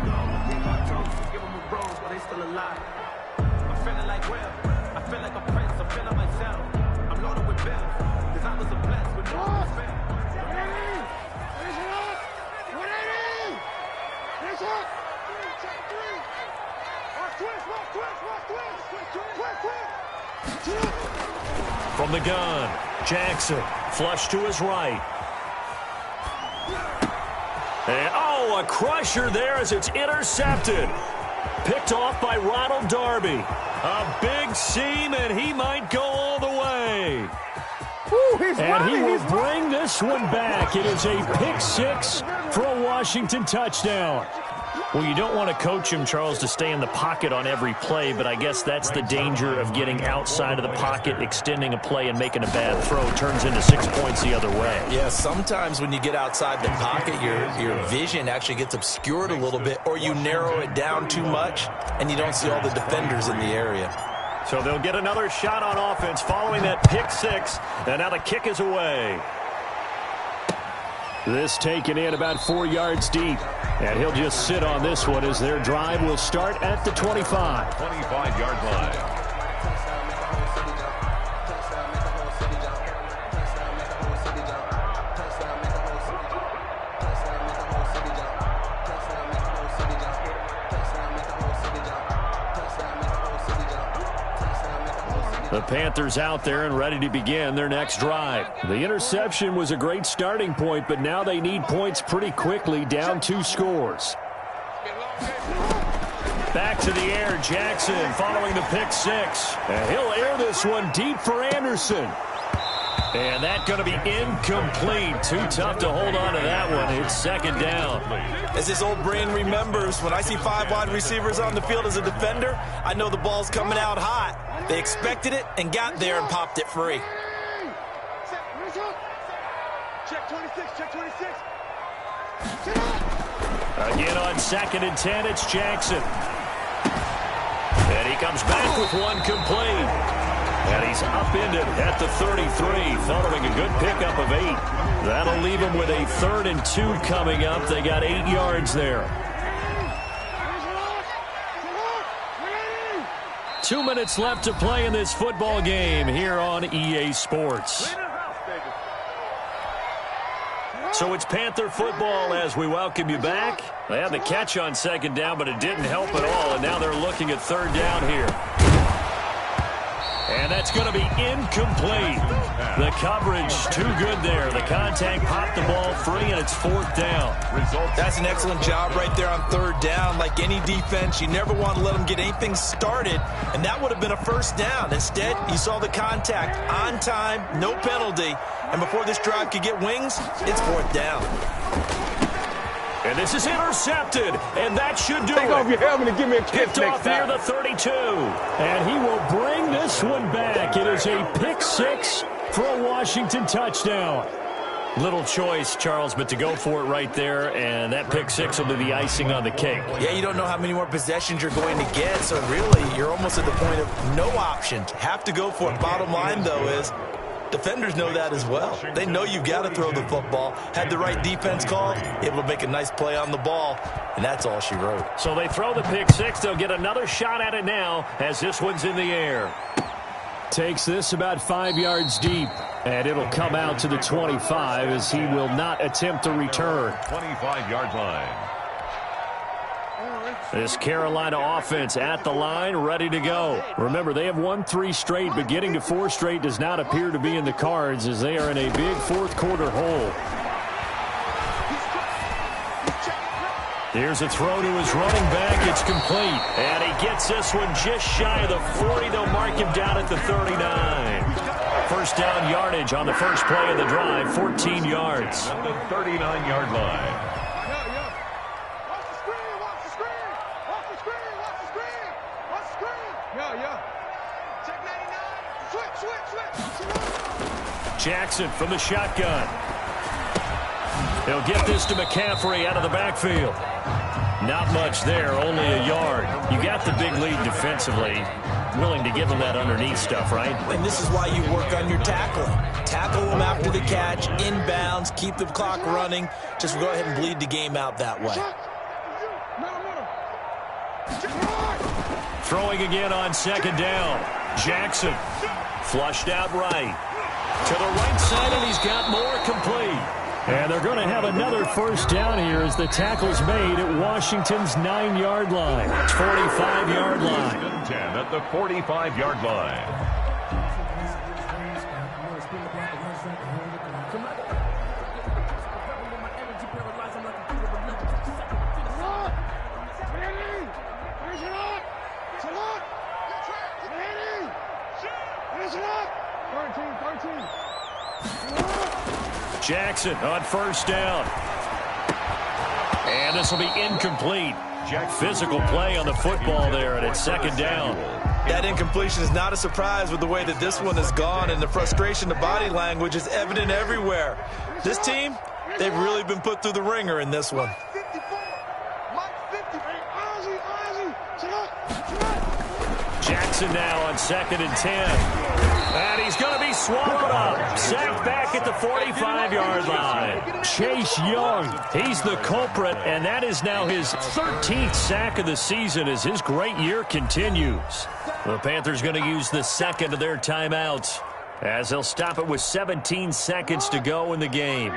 A: From the gun, Jackson, flush to his right. And, oh, a crusher there as it's intercepted. Picked off by Ronald Darby. A big seam, and he might go all the way. And he will bring this one back. It is a pick six for a Washington touchdown. Well, you don't want to coach him, Charles, to stay in the pocket on every play, but I guess that's the danger of getting outside of the pocket, extending a play, and making a bad throw. Turns into 6 points the other way.
B: Yeah, sometimes when you get outside the pocket, your vision actually gets obscured a little bit, or you narrow it down too much, and you don't see all the defenders in the area.
A: So they'll get another shot on offense following that pick six, and now the kick is away. This taken in about 4 yards deep. And he'll just sit on this one as their drive will start at the 25.
C: 25-yard line.
A: The Panthers out there and ready to begin their next drive. The interception was a great starting point, but now they need points pretty quickly, down 2 scores. Back to the air, Jackson following the pick six. And he'll air this one deep for Anderson. And that's going to be incomplete. Too tough to hold on to that one. It's second down.
B: As his old brain remembers, when I see 5 wide receivers on the field as a defender, I know the ball's coming out hot. They expected it and got there and popped it free.
E: Check 26, check 26.
A: Again on 2nd and 10, it's Jackson. And he comes back with one complete. And he's upended at the 33, following a good pickup of 8. That'll leave him with a 3rd and 2 coming up. They got 8 yards there. 2 minutes left to play in this football game here on EA Sports. So it's Panther football as we welcome you back. They had the catch on 2nd down, but it didn't help at all, and now they're looking at 3rd down here. And that's going to be incomplete. The coverage too good there. The contact popped the ball free, and it's 4th down.
B: That's an excellent job right there on 3rd down. Like any defense, you never want to let them get anything started, and that would have been a 1st down. Instead, you saw the contact on time, no penalty, and before this drive could get wings, it's 4th down.
A: And this is intercepted, and that should do it.
G: Take off your helmet and give me a kiss
A: Picked off near the 32. And he will bring this one back. It is a pick six for a Washington touchdown. Little choice, Charles, but to go for it right there, and that pick six will be the icing on the cake.
B: Yeah, you don't know how many more possessions you're going to get, so really you're almost at the point of no options. Have to go for it. Bottom line, though, is defenders know that as well. They know you've got to throw the football. Had the right defense call, able to make a nice play on the ball, and that's all she wrote.
A: So they throw the pick six. They'll get another shot at it now as this one's in the air. Takes this about 5 yards deep, and it'll come out to the 25 as he will not attempt to return.
C: 25-yard line.
A: This Carolina offense at the line, ready to go. Remember, they have won 3 straight, but getting to 4 straight does not appear to be in the cards as they are in a big 4th quarter hole. Here's a throw to his running back. It's complete. And he gets this one just shy of the 40. They'll mark him down at the 39. 1st down yardage on the first play of the drive, 14 yards.
C: At the 39-yard line.
A: Jackson from the shotgun. He'll get this to McCaffrey out of the backfield. Not much there, only a yard. You got the big lead defensively. Willing to give him that underneath stuff, right?
B: And this is why you work on your tackling. Tackle them after the catch, inbounds, keep the clock running. Just go ahead and bleed the game out that way.
A: Throwing again on 2nd down. Jackson flushed out right. To the right side, and he's got more complete. And they're going to have another 1st down here as the tackle's made at Washington's 9-yard line. It's 45-yard line.
C: 10 at the 45-yard line.
A: Jackson on first down. And this will be incomplete. Physical play on the football there, and it's second down.
B: That incompletion is not a surprise with the way that this one has gone, and the frustration, the body language is evident everywhere. This team, they've really been put through the ringer in this one.
A: Jackson now on 2nd and 10. And he's going to be swallowed up. Sacked back at the 45-yard line. Chase Young, he's the culprit, and that is now his 13th sack of the season as his great year continues. The Panthers going to use the second of their timeouts as they'll stop it with 17 seconds to go in the game.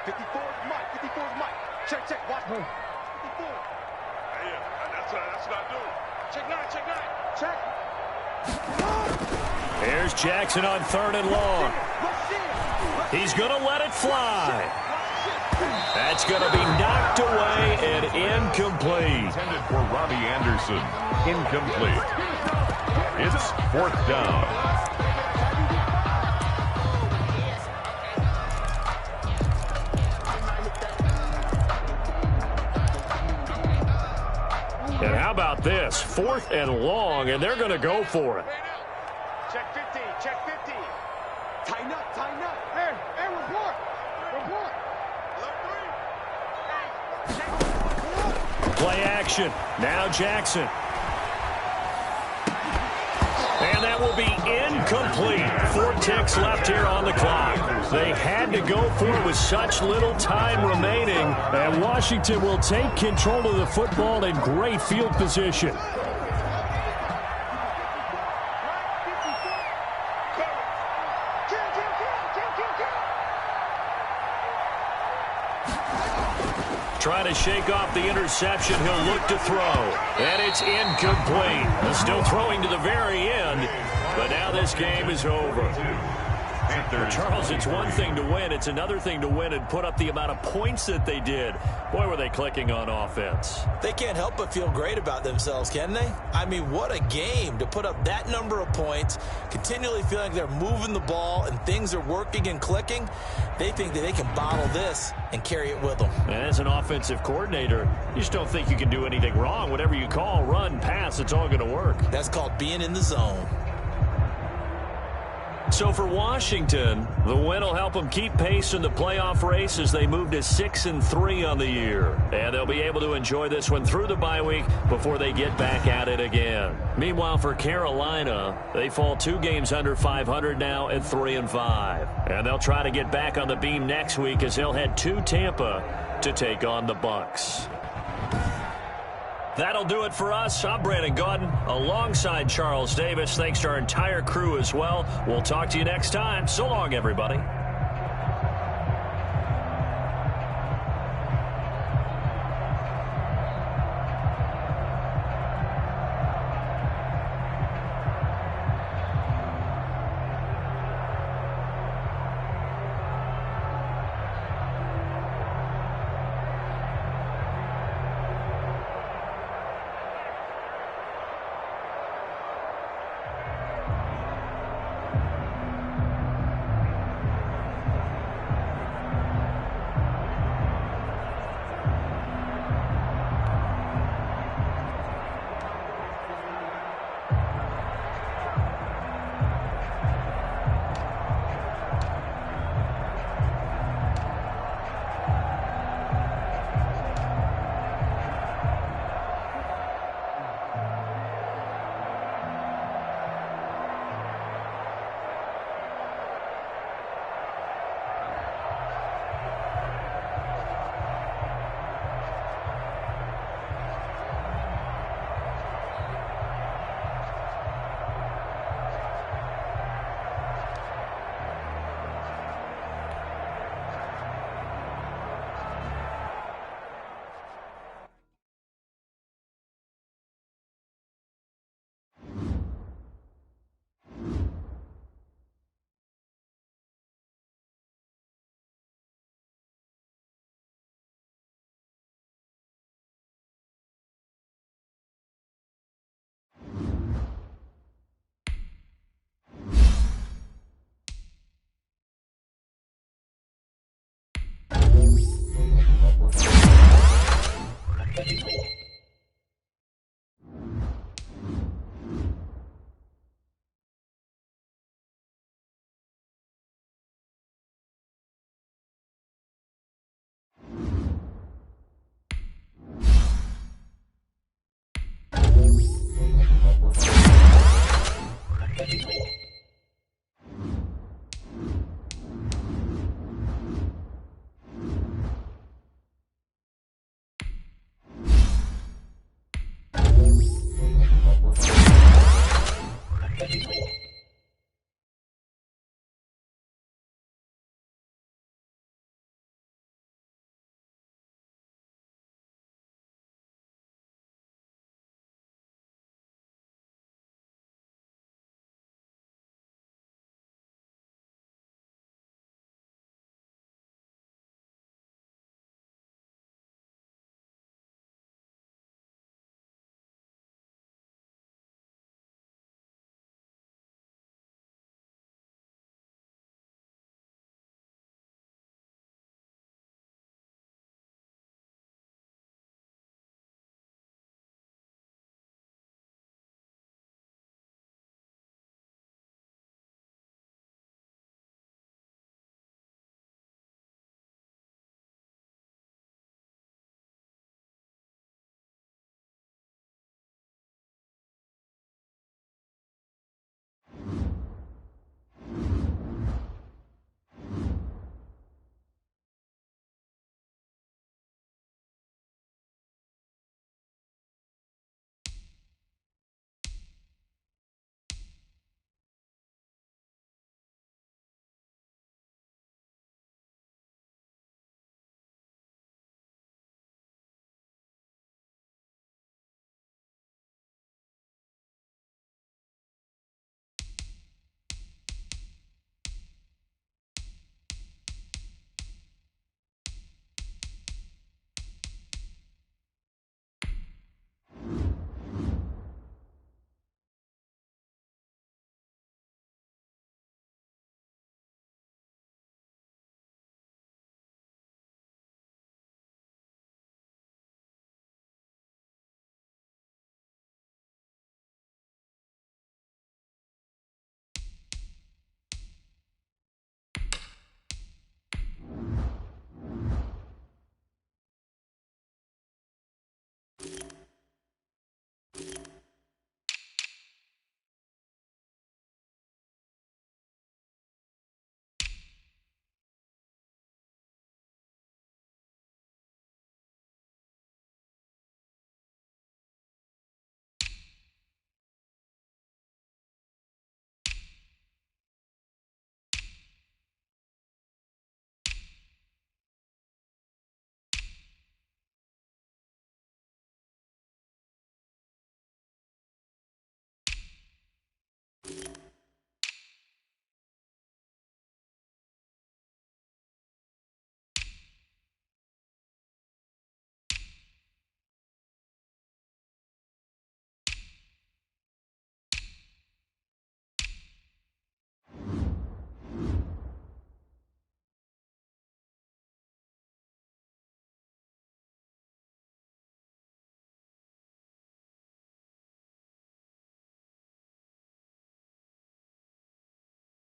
E: 54 Mike. Check, watch. 54. That's what I do. Check 9. Check.
A: Here's Jackson on 3rd and long. He's going to let it fly. That's going to be knocked away and incomplete.
C: Intended for Robbie Anderson. Incomplete. It's 4th down.
A: And how about this? 4th and long, and they're going to go for it.
E: Check 50. Tighten up. Hey, report.
A: Play action. Now Jackson. And that will be incomplete. 4 ticks left here on the clock. They had to go for it with such little time remaining. And Washington will take control of the football in great field position. Trying to shake off the interception. He'll look to throw. And it's incomplete. Still throwing to the very end. But now this game is over. Charles, it's one thing to win. It's another thing to win and put up the amount of points that they did. Boy, were they clicking on offense.
B: They can't help but feel great about themselves, can they? I mean, what a game to put up that number of points, continually feeling they're moving the ball and things are working and clicking. They think that they can bottle this and carry it with them.
A: And as an offensive coordinator, you just don't think you can do anything wrong. Whatever you call, run, pass, it's all going to work.
B: That's called being in the zone.
A: So for Washington, the win will help them keep pace in the playoff race as they move to 6-3 on the year. And they'll be able to enjoy this one through the bye week before they get back at it again. Meanwhile, for Carolina, they fall 2 games under 500 now at 3-5. And they'll try to get back on the beam next week as they'll head to Tampa to take on the Bucs. That'll do it for us. I'm Brandon Gaudin alongside Charles Davis. Thanks to our entire crew as well. We'll talk to you next time. So long, everybody.